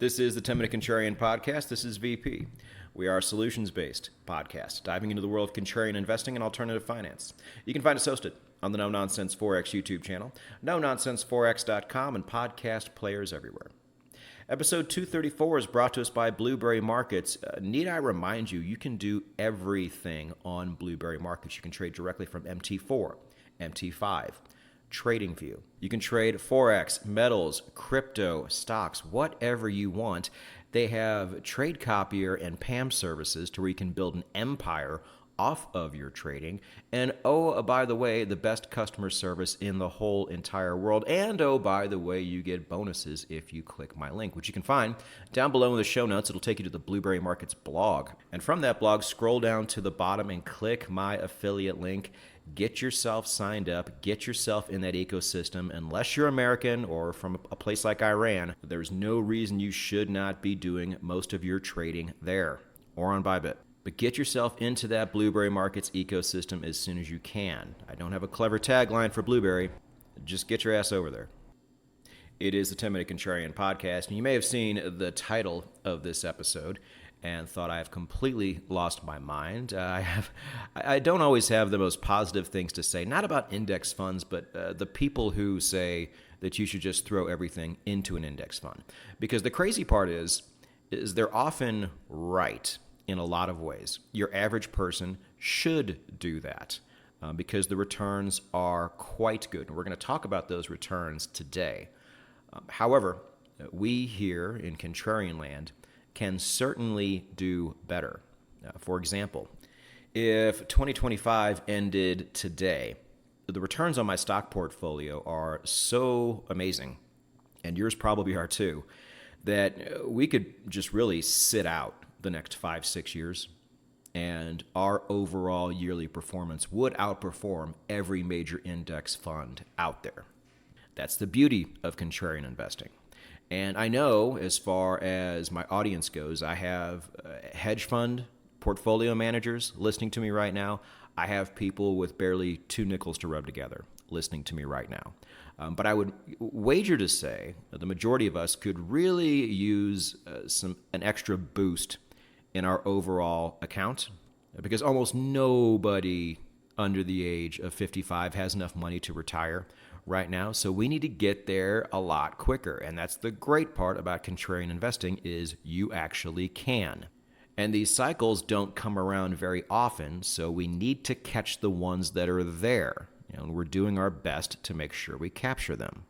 This is the 10-Minute Contrarian Podcast. This is VP. We are a solutions-based podcast, diving into the world of contrarian investing and alternative finance. You can find us hosted on the No Nonsense Forex YouTube channel, NoNonsenseForex.com, and podcast players everywhere. Episode 234 is brought to us by Blueberry Markets. Need I remind you, you can do everything on Blueberry Markets. You can trade directly from MT4, MT5, TradingView. You can trade Forex, metals, crypto, stocks, whatever you want. They have trade copier and PAM services to where you can build an empire off of your trading. And oh, by the way, the best customer service in the whole entire world. And oh, by the way, you get bonuses if you click my link, which you can find down below in the show notes. It'll take you to the Blueberry Markets blog. And from that blog, scroll down to the bottom and click my affiliate link. Get yourself signed up, get yourself in that ecosystem. Unless you're American or from a place like Iran, there's no reason you should not be doing most of your trading there or on Bybit. But get yourself into that Blueberry Markets ecosystem as soon as you can. I don't have a clever tagline for Blueberry. Just get your ass over there. It is the 10-Minute Contrarian Podcast, and you may have seen the title of this episode and thought I have completely lost my mind. I don't always have the most positive things to say, not about index funds, but the people who say that you should just throw everything into an index fund. Because the crazy part is they're often right in a lot of ways. Your average person should do that because the returns are quite good. And we're going to talk about those returns today. However, we here in Contrarian land can certainly do better. For example, if 2025 ended today, the returns on my stock portfolio are so amazing, and yours probably are too, that we could just really sit out the next 5-6 years, and our overall yearly performance would outperform every major index fund out there. That's the beauty of contrarian investing. And I know as far as my audience goes, I have hedge fund portfolio managers listening to me right now. I have people with barely 2 nickels to rub together listening to me right now. But I would wager to say that the majority of us could really use an extra boost in our overall account because almost nobody under the age of 55 has enough money to retire right now. So we need to get there a lot quicker. And that's the great part about contrarian investing is you actually can. And these cycles don't come around very often, so we need to catch the ones that are there. And we're doing our best to make sure we capture them.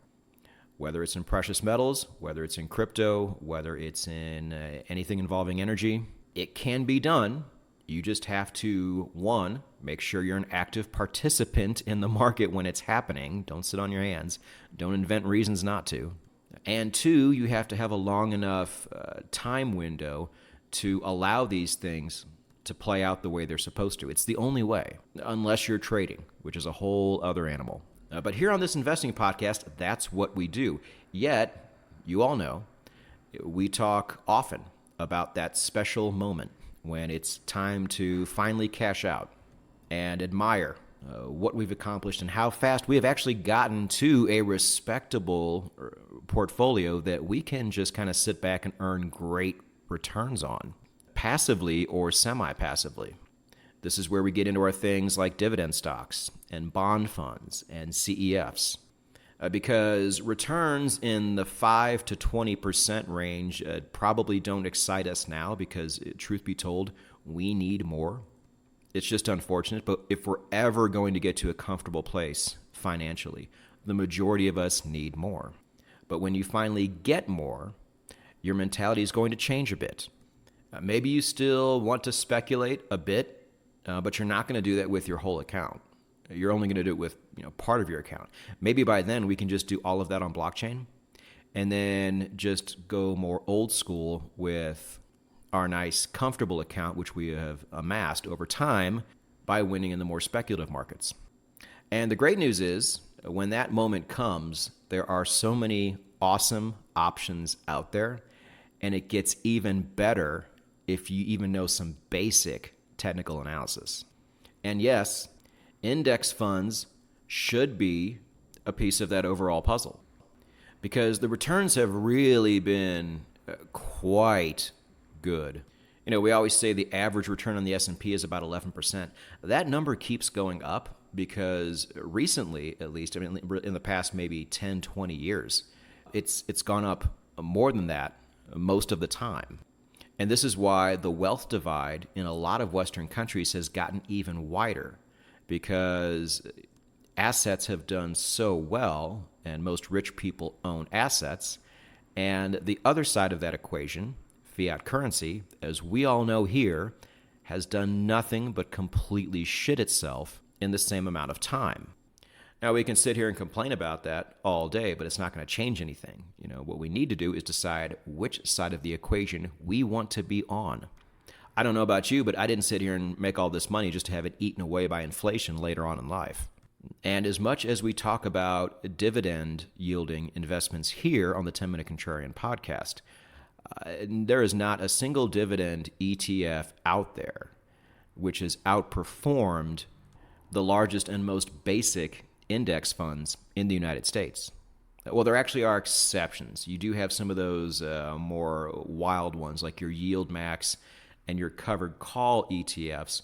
Whether it's in precious metals, whether it's in crypto, whether it's in anything involving energy, it can be done. You just have to, one, make sure you're an active participant in the market when it's happening. Don't sit on your hands. Don't invent reasons not to. And two, you have to have a long enough time window to allow these things to play out the way they're supposed to. It's the only way, unless you're trading, which is a whole other animal. But here on this investing podcast, that's what we do. Yet, you all know, we talk often about that special moment when it's time to finally cash out and admire what we've accomplished and how fast we have actually gotten to a respectable portfolio that we can just kind of sit back and earn great returns on, passively or semi-passively. This is where we get into our things like dividend stocks and bond funds and CEFs. Because returns in the 5 to 20% range probably don't excite us now because, truth be told, we need more. It's just unfortunate, but if we're ever going to get to a comfortable place financially, the majority of us need more. But when you finally get more, your mentality is going to change a bit. Maybe you still want to speculate a bit, but you're not going to do that with your whole account. You're only going to do it with part of your account. Maybe by then we can just do all of that on blockchain and then just go more old school with our nice, comfortable account, which we have amassed over time by winning in the more speculative markets. And the great news is when that moment comes, there are so many awesome options out there, and it gets even better if you even know some basic technical analysis. And yes, index funds should be a piece of that overall puzzle because the returns have really been quite good. We always say the average return on the S&P is about 11%. That number keeps going up because recently, at least, in the past maybe 10, 20 years, it's gone up more than that most of the time. And this is why the wealth divide in a lot of Western countries has gotten even wider, because assets have done so well, and most rich people own assets. And the other side of that equation, fiat currency, as we all know here, has done nothing but completely shit itself in the same amount of time. Now, we can sit here and complain about that all day, but it's not going to change anything. What we need to do is decide which side of the equation we want to be on. I don't know about you, but I didn't sit here and make all this money just to have it eaten away by inflation later on in life. And as much as we talk about dividend-yielding investments here on the 10-Minute Contrarian podcast, there is not a single dividend ETF out there which has outperformed the largest and most basic index funds in the United States. Well, there actually are exceptions. You do have some of those more wild ones like your Yield Max and your covered call ETFs,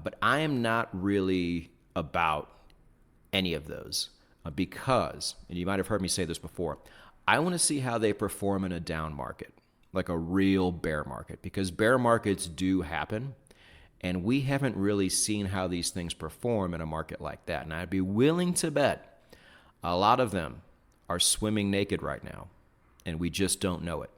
but I am not really about any of those because, and you might have heard me say this before, I want to see how they perform in a down market, like a real bear market, because bear markets do happen. And we haven't really seen how these things perform in a market like that. And I'd be willing to bet a lot of them are swimming naked right now, and we just don't know it.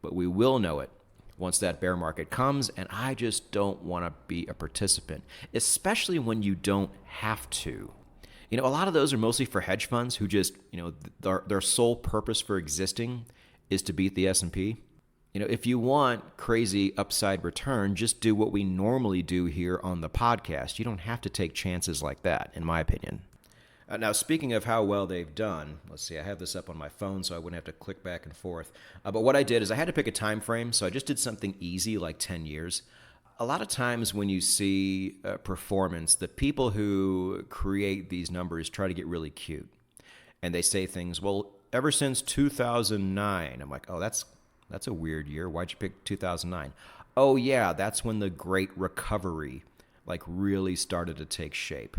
But we will know it once that bear market comes, and I just don't want to be a participant, especially when you don't have to. A lot of those are mostly for hedge funds who just, their sole purpose for existing is to beat the S&P. If you want crazy upside return, just do what we normally do here on the podcast. You don't have to take chances like that, in my opinion. Now, speaking of how well they've done, let's see, I have this up on my phone so I wouldn't have to click back and forth. But what I did is I had to pick a time frame, so I just did something easy like 10 years. A lot of times when you see performance, the people who create these numbers try to get really cute. And they say things, well, ever since 2009, I'm like, oh, that's a weird year. Why'd you pick 2009? Oh, yeah, that's when the Great Recovery really started to take shape.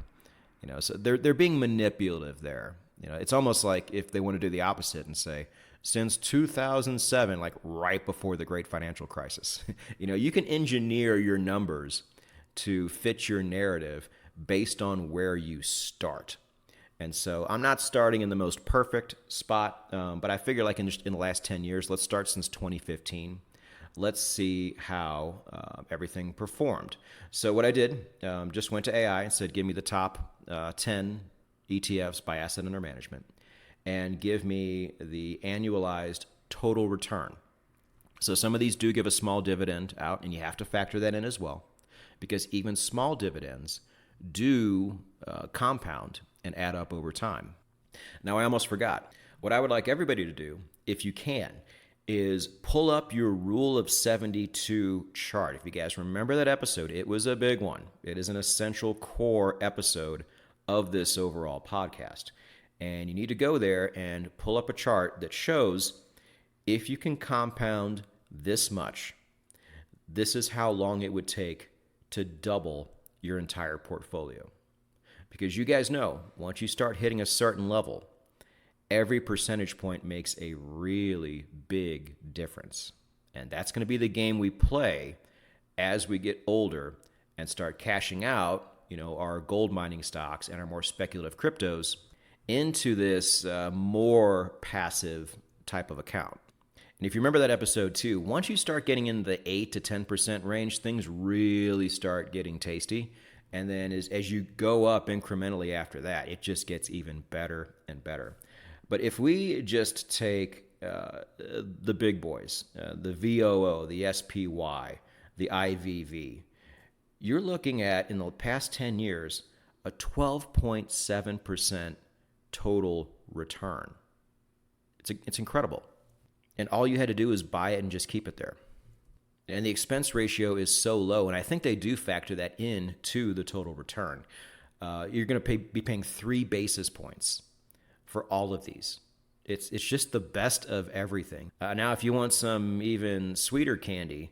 So they're being manipulative there. It's almost like if they want to do the opposite and say, since 2007, right before the Great Financial Crisis. You can engineer your numbers to fit your narrative based on where you start. And so I'm not starting in the most perfect spot, but I figure in the last 10 years, let's start since 2015. Let's see how everything performed. So what I did, just went to AI and said, give me the top 10 ETFs by asset under management and give me the annualized total return. So some of these do give a small dividend out, and you have to factor that in as well, because even small dividends do compound and add up over time. Now, I almost forgot. What I would like everybody to do, if you can, is pull up your Rule of 72 chart. If you guys remember that episode, it was a big one. It is an essential core episode of this overall podcast. And you need to go there and pull up a chart that shows if you can compound this much, this is how long it would take to double your entire portfolio. Because you guys know, once you start hitting a certain level, every percentage point makes a really big difference. And that's going to be the game we play as we get older and start cashing out, our gold mining stocks and our more speculative cryptos into this more passive type of account. And if you remember that episode too, once you start getting into the 8 to 10% range, things really start getting tasty. And then as you go up incrementally after that, it just gets even better and better. But if we just take the big boys, the VOO, the SPY, the IVV, you're looking at, in the past 10 years, a 12.7% total return. It's incredible. And all you had to do is buy it and just keep it there. And the expense ratio is so low, and I think they do factor that in to the total return. You're going to be paying 3 basis points for all of these. It's just the best of everything. Now, if you want some even sweeter candy,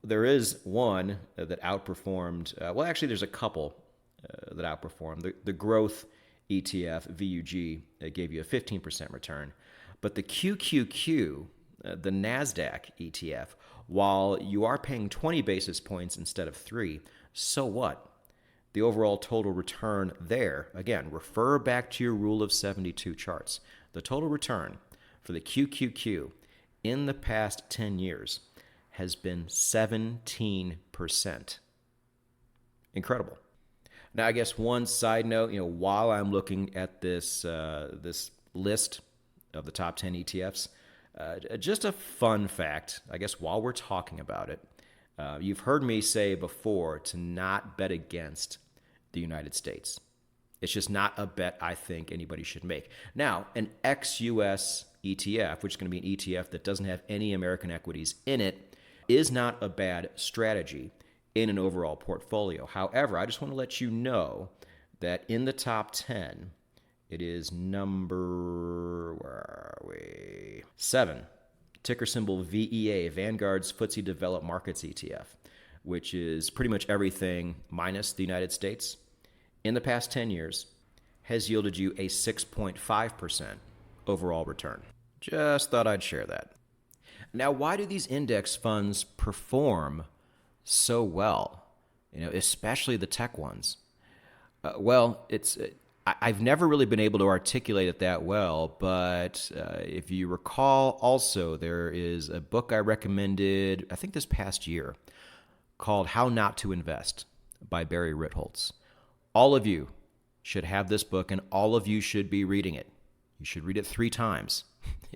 there is one that outperformed. Well, actually, there's a couple that outperformed. The growth ETF, VUG, gave you a 15% return. But the QQQ, the NASDAQ ETF, while you are paying 20 basis points instead of 3, so what? The overall total return there, again, refer back to your rule of 72 charts. The total return for the QQQ in the past 10 years has been 17%. Incredible. Now, I guess one side note, while I'm looking at this list of the top 10 ETFs, just a fun fact, I guess while we're talking about it, you've heard me say before to not bet against the United States. It's just not a bet I think anybody should make. Now, an ex-US ETF, which is going to be an ETF that doesn't have any American equities in it, is not a bad strategy in an overall portfolio. However, I just want to let you know that in the top 10, it is number, where are we? 7, ticker symbol VEA, Vanguard's FTSE Developed Markets ETF, which is pretty much everything minus the United States. In the past 10 years, has yielded you a 6.5% overall return. Just thought I'd share that. Now, why do these index funds perform so well? Especially the tech ones. I've never really been able to articulate it that well, but if you recall, also there is a book I recommended, I think this past year, called How Not to Invest by Barry Ritholtz. All of you should have this book, and all of you should be reading it. You should read it 3 times.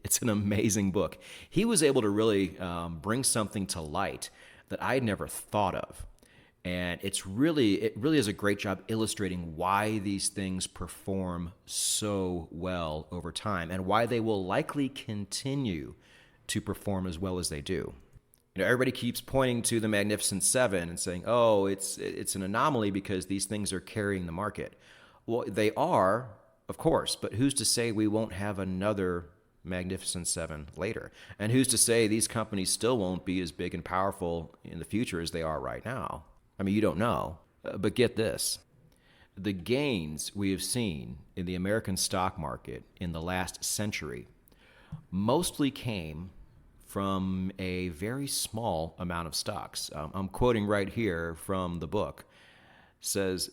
It's an amazing book. He was able to really bring something to light that I had never thought of. And it really is a great job illustrating why these things perform so well over time and why they will likely continue to perform as well as they do. Everybody keeps pointing to the Magnificent Seven and saying, oh, it's an anomaly because these things are carrying the market. Well, they are, of course, but who's to say we won't have another Magnificent Seven later? And who's to say these companies still won't be as big and powerful in the future as they are right now? I mean, you don't know. But get this. The gains we have seen in the American stock market in the last century mostly came from a very small amount of stocks. I'm quoting right here from the book. It says,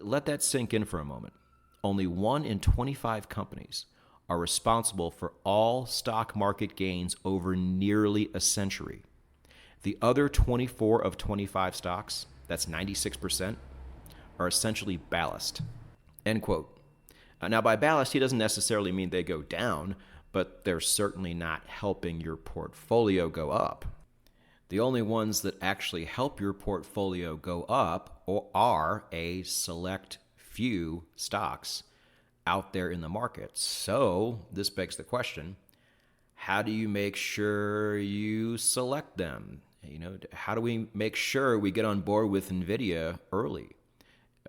let that sink in for a moment. Only 1 in 25 companies are responsible for all stock market gains over nearly a century. The other 24 of 25 stocks, that's 96%, are essentially ballast. End quote. Now, by ballast, he doesn't necessarily mean they go down, but they're certainly not helping your portfolio go up. The only ones that actually help your portfolio go up are a select few stocks out there in the market. So this begs the question, how do you make sure you select them? How do we make sure we get on board with NVIDIA early?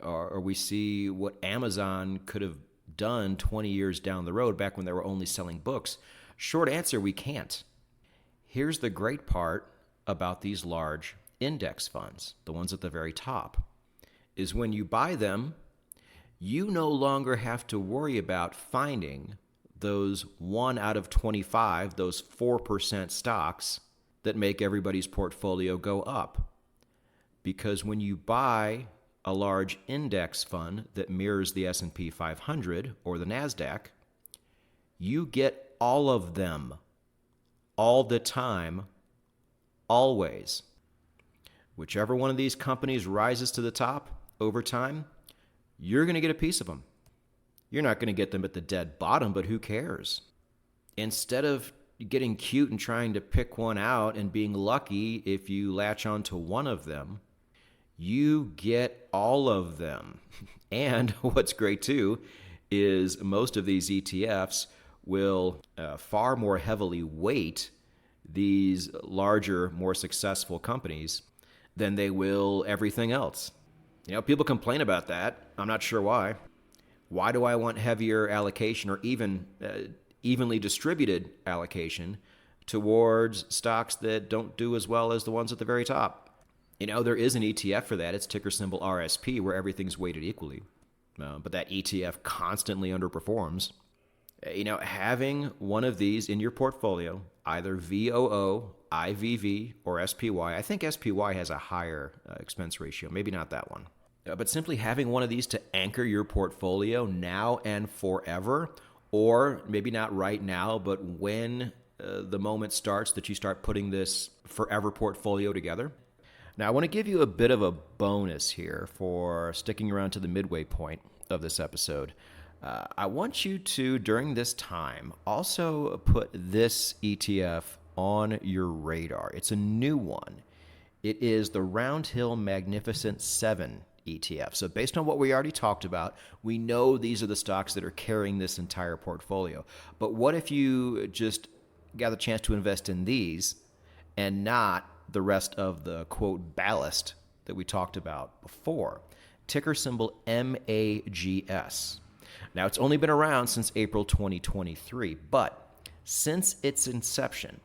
Or we see what Amazon could have done 20 years down the road back when they were only selling books? Short answer, we can't. Here's the great part about these large index funds, the ones at the very top, is when you buy them, you no longer have to worry about finding those 1 out of 25, those 4% stocks that make everybody's portfolio go up. Because when you buy a large index fund that mirrors the S&P 500 or the NASDAQ, you get all of them, all the time, always. Whichever one of these companies rises to the top over time, you're going to get a piece of them. You're not going to get them at the dead bottom, but who cares? Instead of getting cute and trying to pick one out and being lucky if you latch onto one of them, you get all of them. And what's great too is most of these ETFs will far more heavily weight these larger, more successful companies than they will everything else. People complain about that. I'm not sure why. Why do I want heavier allocation or even evenly distributed allocation towards stocks that don't do as well as the ones at the very top. There is an ETF for that. It's ticker symbol RSP, where everything's weighted equally. But that ETF constantly underperforms. Having one of these in your portfolio, either VOO, IVV, or SPY, I think SPY has a higher expense ratio, maybe not that one. But simply having one of these to anchor your portfolio now and forever, or maybe not right now, but when the moment starts that you start putting this forever portfolio together. Now, I want to give you a bit of a bonus here for sticking around to the midway point of this episode. I want you to, during this time, also put this ETF on your radar. It's a new one. It is the Roundhill Magnificent 7 ETF. So based on what we already talked about, we know these are the stocks that are carrying this entire portfolio. But what if you just got the chance to invest in these and not the rest of the, quote, ballast that we talked about before? Ticker symbol MAGS. Now, it's only been around since April 2023, but since its inception,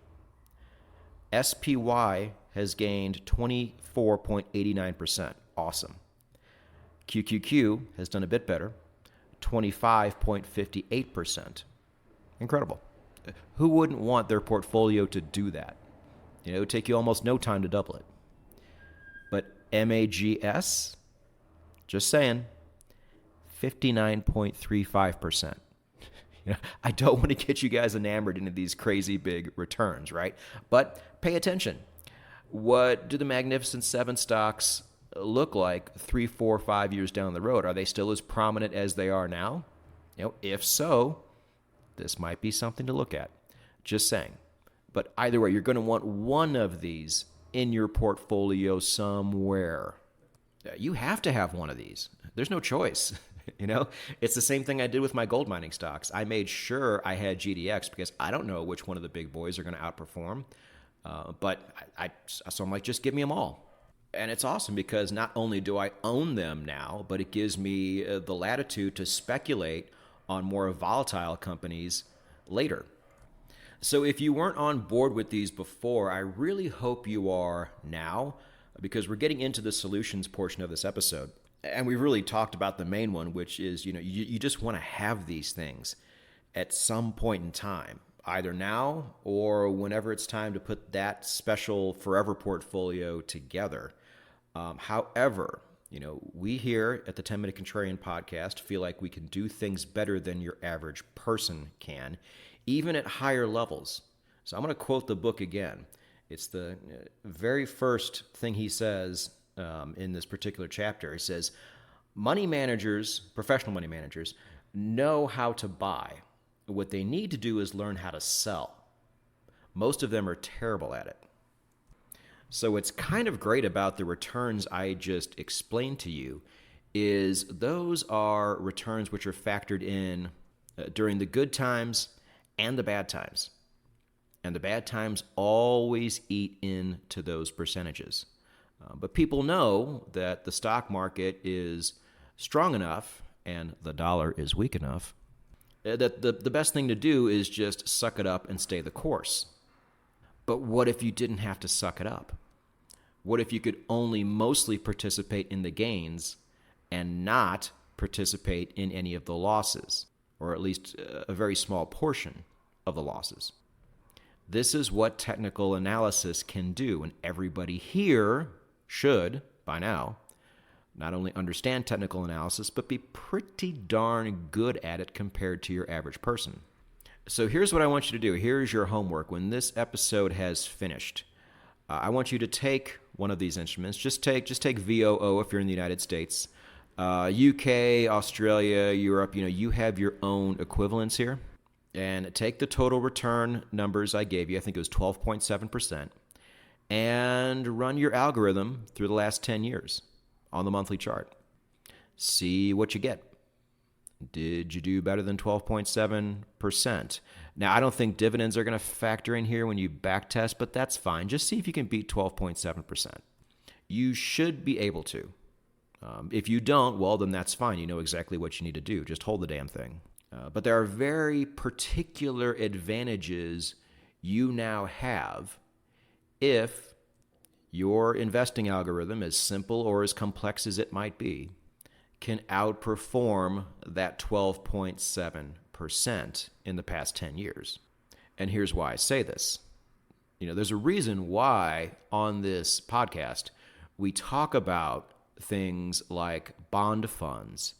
SPY has gained 24.89%. Awesome. QQQ has done a bit better, 25.58%. Incredible. Who wouldn't want their portfolio to do that? It would take you almost no time to double it. But MAGS, just saying, 59.35%. I don't want to get you guys enamored into these crazy big returns, right? But pay attention. What do the Magnificent 7 stocks look like 3, 4, 5 years down the road? Are they still as prominent as they are now? If so, this might be something to look at. Just saying. But either way, you're going to want one of these in your portfolio somewhere. You have to have one of these. There's no choice. It's the same thing I did with my gold mining stocks. I made sure I had GDX because I don't know which one of the big boys are going to outperform. So I'm like, just give me them all. And it's awesome because not only do I own them now, but it gives me the latitude to speculate on more volatile companies later. So if you weren't on board with these before, I really hope you are now, because we're getting into the solutions portion of this episode. And we really talked about the main one, which is, you just want to have these things at some point in time, either now or whenever it's time to put that special forever portfolio together. However, we here at the 10-Minute Contrarian podcast feel like we can do things better than your average person can, even at higher levels. So I'm going to quote the book again. It's the very first thing he says in this particular chapter. He says, money managers, professional money managers, know how to buy. What they need to do is learn how to sell. Most of them are terrible at it. So what's kind of great about the returns I just explained to you is those are returns which are factored in during the good times and the bad times. And the bad times always eat into those percentages. But people know that the stock market is strong enough and the dollar is weak enough that the best thing to do is just suck it up and stay the course. But what if you didn't have to suck it up? What if you could only mostly participate in the gains and not participate in any of the losses, or at least a very small portion of the losses? This is what technical analysis can do, and everybody here should, by now, not only understand technical analysis, but be pretty darn good at it compared to your average person. So here's what I want you to do. Here's your homework. When this episode has finished, I want you to take one of these instruments. Just take VOO if you're in the United States. UK, Australia, Europe, you have your own equivalents here. And take the total return numbers I gave you. I think it was 12.7%. And run your algorithm through the last 10 years on the monthly chart. See what you get. Did you do better than 12.7%? Now, I don't think dividends are going to factor in here when you backtest, but that's fine. Just see if you can beat 12.7%. You should be able to. If you don't, well, then that's fine. You know exactly what you need to do. Just hold the damn thing. But there are very particular advantages you now have if your investing algorithm, as simple or as complex as it might be, can outperform that 12.7% in the past 10 years. And here's why I say this. There's a reason why on this podcast we talk about things like bond funds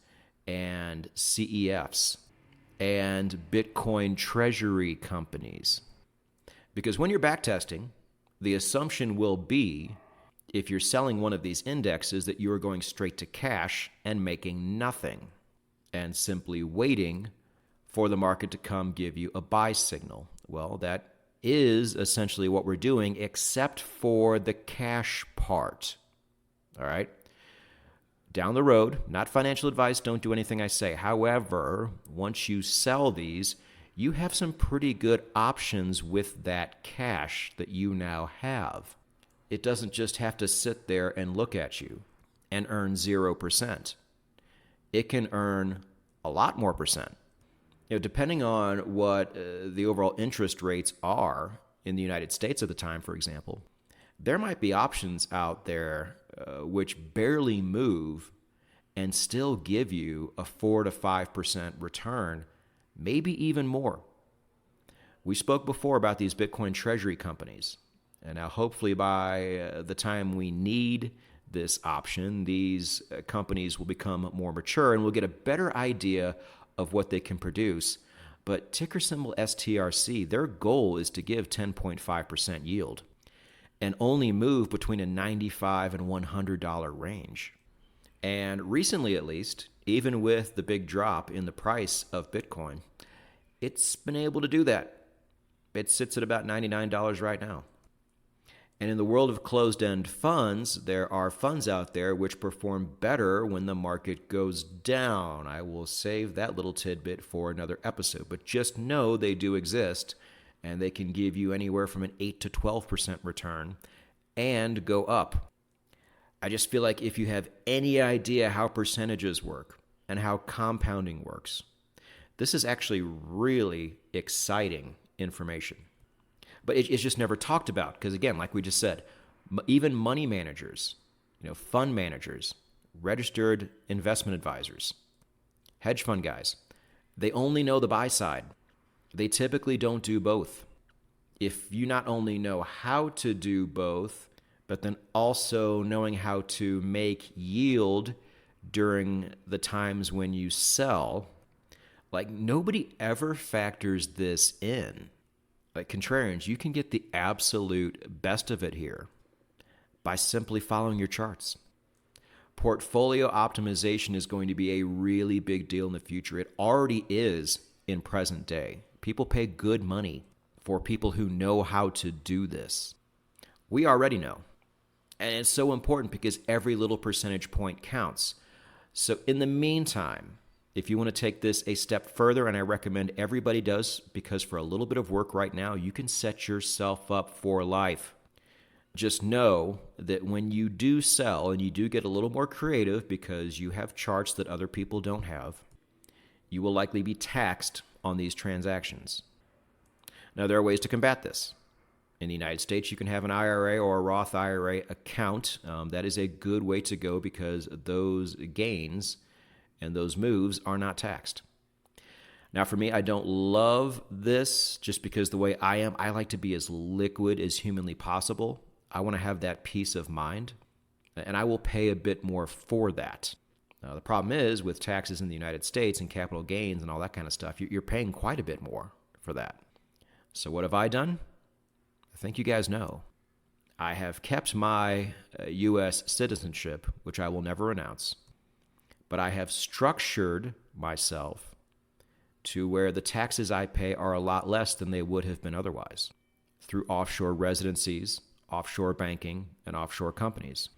and CEFs and Bitcoin treasury companies. Because when you're backtesting, the assumption will be, if you're selling one of these indexes, that you are going straight to cash and making nothing and simply waiting for the market to come give you a buy signal. Well, that is essentially what we're doing, except for the cash part. All right? Down the road, not financial advice, don't do anything I say. However, once you sell these, you have some pretty good options with that cash that you now have. It doesn't just have to sit there and look at you and earn 0%. It can earn a lot more percent. Depending on what the overall interest rates are in the United States at the time, for example, there might be options out there which barely move and still give you a 4 to 5% return, maybe even more. We spoke before about these Bitcoin treasury companies, and now hopefully by the time we need this option, these companies will become more mature and we'll get a better idea of what they can produce. But ticker symbol STRC, their goal is to give 10.5% yield and only move between a $95 and $100 range. And recently, at least, even with the big drop in the price of Bitcoin, it's been able to do that. It sits at about $99 right now. And in the world of closed-end funds, there are funds out there which perform better when the market goes down. I will save that little tidbit for another episode, but just know they do exist, and they can give you anywhere from an 8 to 12% return and go up. I just feel like if you have any idea how percentages work and how compounding works, this is actually really exciting information. But it's just never talked about because, again, like we just said, even money managers, fund managers, registered investment advisors, hedge fund guys, they only know the buy side. They typically don't do both. If you not only know how to do both, but then also knowing how to make yield during the times when you sell, like nobody ever factors this in. Like Contrarians, you can get the absolute best of it here by simply following your charts. Portfolio optimization is going to be a really big deal in the future. It already is in present day. People pay good money for people who know how to do this. We already know. And it's so important because every little percentage point counts. So in the meantime, if you want to take this a step further, and I recommend everybody does, because for a little bit of work right now, you can set yourself up for life. Just know that when you do sell and you do get a little more creative because you have charts that other people don't have, you will likely be taxed on these transactions. Now, there are ways to combat this. In the United States, you can have an IRA or a Roth IRA account. That is a good way to go because those gains and those moves are not taxed. Now, for me, I don't love this just because the way I am, I like to be as liquid as humanly possible. I want to have that peace of mind, and I will pay a bit more for that. Now, the problem is with taxes in the United States and capital gains and all that kind of stuff, you're paying quite a bit more for that. So what have I done? I think you guys know. I have kept my U.S. citizenship, which I will never announce, but I have structured myself to where the taxes I pay are a lot less than they would have been otherwise through offshore residencies, offshore banking, and offshore companies.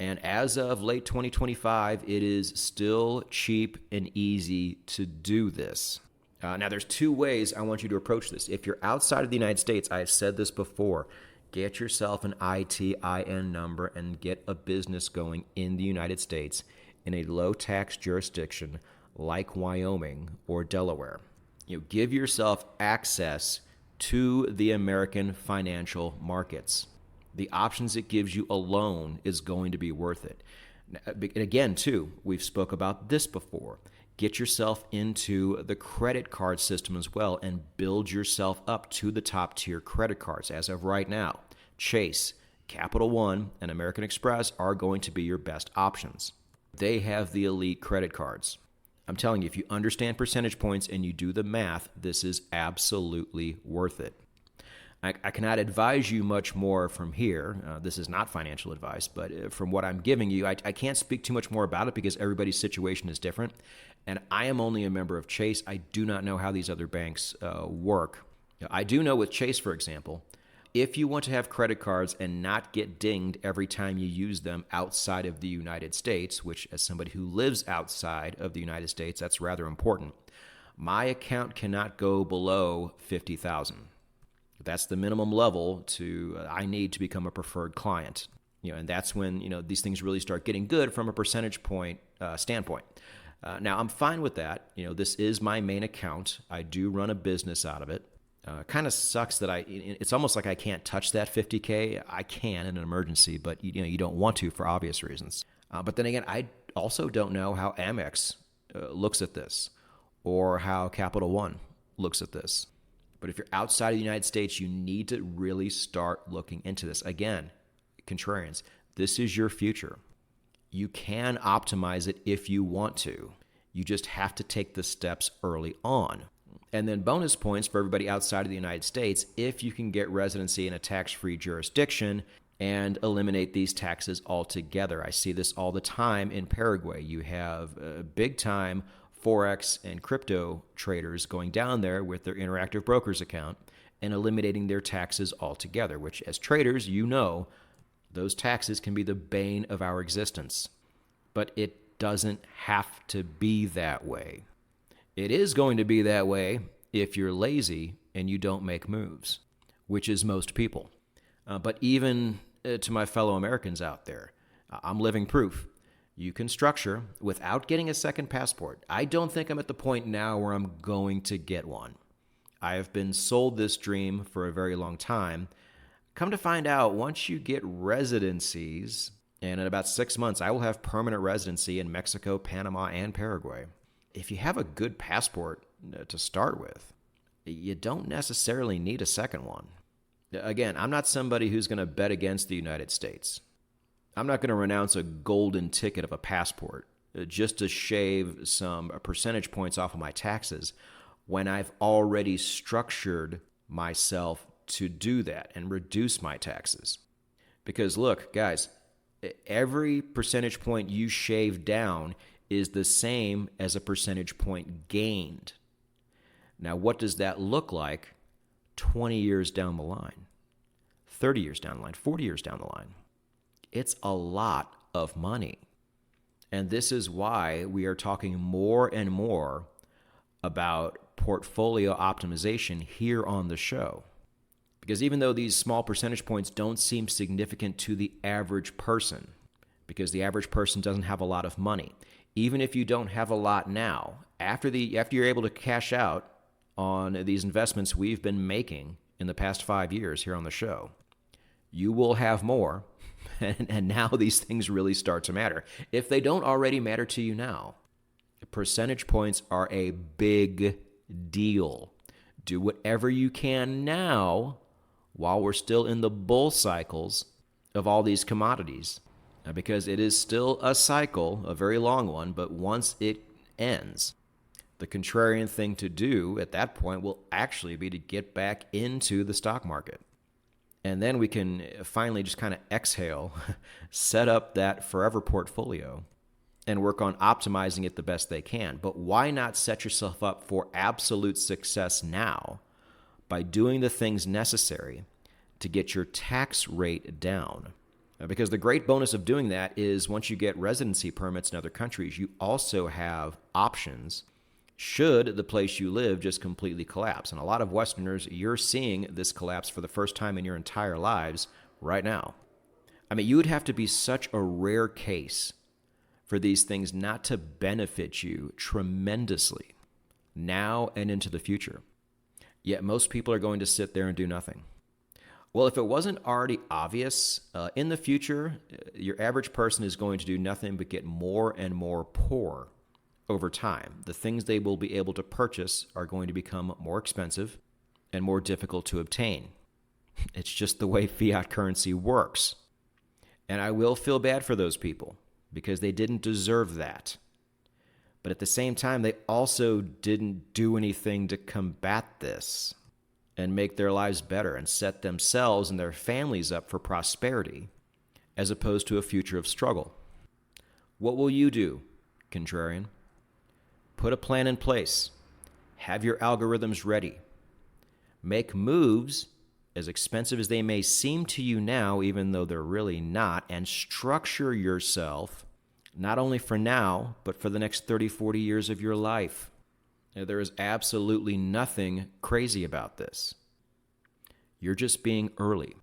And as of late 2025, it is still cheap and easy to do this. Now, there's two ways I want you to approach this. If you're outside of the United States, I've said this before, get yourself an ITIN number and get a business going in the United States in a low-tax jurisdiction like Wyoming or Delaware. Give yourself access to the American financial markets. The options it gives you alone is going to be worth it. And again, too, we've spoke about this before. Get yourself into the credit card system as well and build yourself up to the top tier credit cards. As of right now, Chase, Capital One, and American Express are going to be your best options. They have the elite credit cards. I'm telling you, if you understand percentage points and you do the math, this is absolutely worth it. I cannot advise you much more from here. This is not financial advice, but from what I'm giving you, I can't speak too much more about it because everybody's situation is different. And I am only a member of Chase. I do not know how these other banks work. I do know with Chase, for example, if you want to have credit cards and not get dinged every time you use them outside of the United States, which as somebody who lives outside of the United States, that's rather important. My account cannot go below $50,000. That's the minimum level I need to become a preferred client. And that's when, these things really start getting good from a percentage point standpoint. Now, I'm fine with that. This is my main account. I do run a business out of it. Kind of sucks that it's almost like I can't touch that $50K. I can in an emergency, but you don't want to for obvious reasons. But then again, I also don't know how Amex looks at this or how Capital One looks at this. But if you're outside of the United States, you need to really start looking into this. Again, Contrarians, this is your future. You can optimize it if you want to. You just have to take the steps early on. And then bonus points for everybody outside of the United States if you can get residency in a tax-free jurisdiction and eliminate these taxes altogether. I see this all the time in Paraguay. You have big-time Forex and crypto traders going down there with their Interactive Brokers account and eliminating their taxes altogether, which as traders, those taxes can be the bane of our existence. But it doesn't have to be that way. It is going to be that way if you're lazy and you don't make moves, which is most people. But even to my fellow Americans out there, I'm living proof. You can structure without getting a second passport. I don't think I'm at the point now where I'm going to get one. I have been sold this dream for a very long time. Come to find out, once you get residencies, and in about 6 months, I will have permanent residency in Mexico, Panama, and Paraguay. If you have a good passport to start with, you don't necessarily need a second one. Again, I'm not somebody who's going to bet against the United States. I'm not going to renounce a golden ticket of a passport just to shave some percentage points off of my taxes when I've already structured myself to do that and reduce my taxes. Because look, guys, every percentage point you shave down is the same as a percentage point gained. Now, what does that look like 20 years down the line, 30 years down the line, 40 years down the line? It's a lot of money. And this is why we are talking more and more about portfolio optimization here on the show. Because even though these small percentage points don't seem significant to the average person, because the average person doesn't have a lot of money, even if you don't have a lot now, after you're able to cash out on these investments we've been making in the past 5 years here on the show, you will have more. And now these things really start to matter. If they don't already matter to you now, percentage points are a big deal. Do whatever you can now while we're still in the bull cycles of all these commodities. Because it is still a cycle, a very long one, but once it ends, the contrarian thing to do at that point will actually be to get back into the stock market. And then we can finally just kind of exhale, set up that forever portfolio, and work on optimizing it the best they can. But why not set yourself up for absolute success now by doing the things necessary to get your tax rate down? Because the great bonus of doing that is once you get residency permits in other countries, you also have options should the place you live just completely collapse. And a lot of Westerners, you're seeing this collapse for the first time in your entire lives right now. I mean, you would have to be such a rare case for these things not to benefit you tremendously now and into the future. Yet most people are going to sit there and do nothing. Well, if it wasn't already obvious, in the future, your average person is going to do nothing but get more and more poor over time. The things they will be able to purchase are going to become more expensive and more difficult to obtain. It's just the way fiat currency works. And I will feel bad for those people because they didn't deserve that. But at the same time, they also didn't do anything to combat this and make their lives better and set themselves and their families up for prosperity as opposed to a future of struggle. What will you do, contrarian? Put a plan in place. Have your algorithms ready. Make moves, as expensive as they may seem to you now, even though they're really not, and structure yourself not only for now, but for the next 30, 40 years of your life. There is absolutely nothing crazy about this. You're just being early.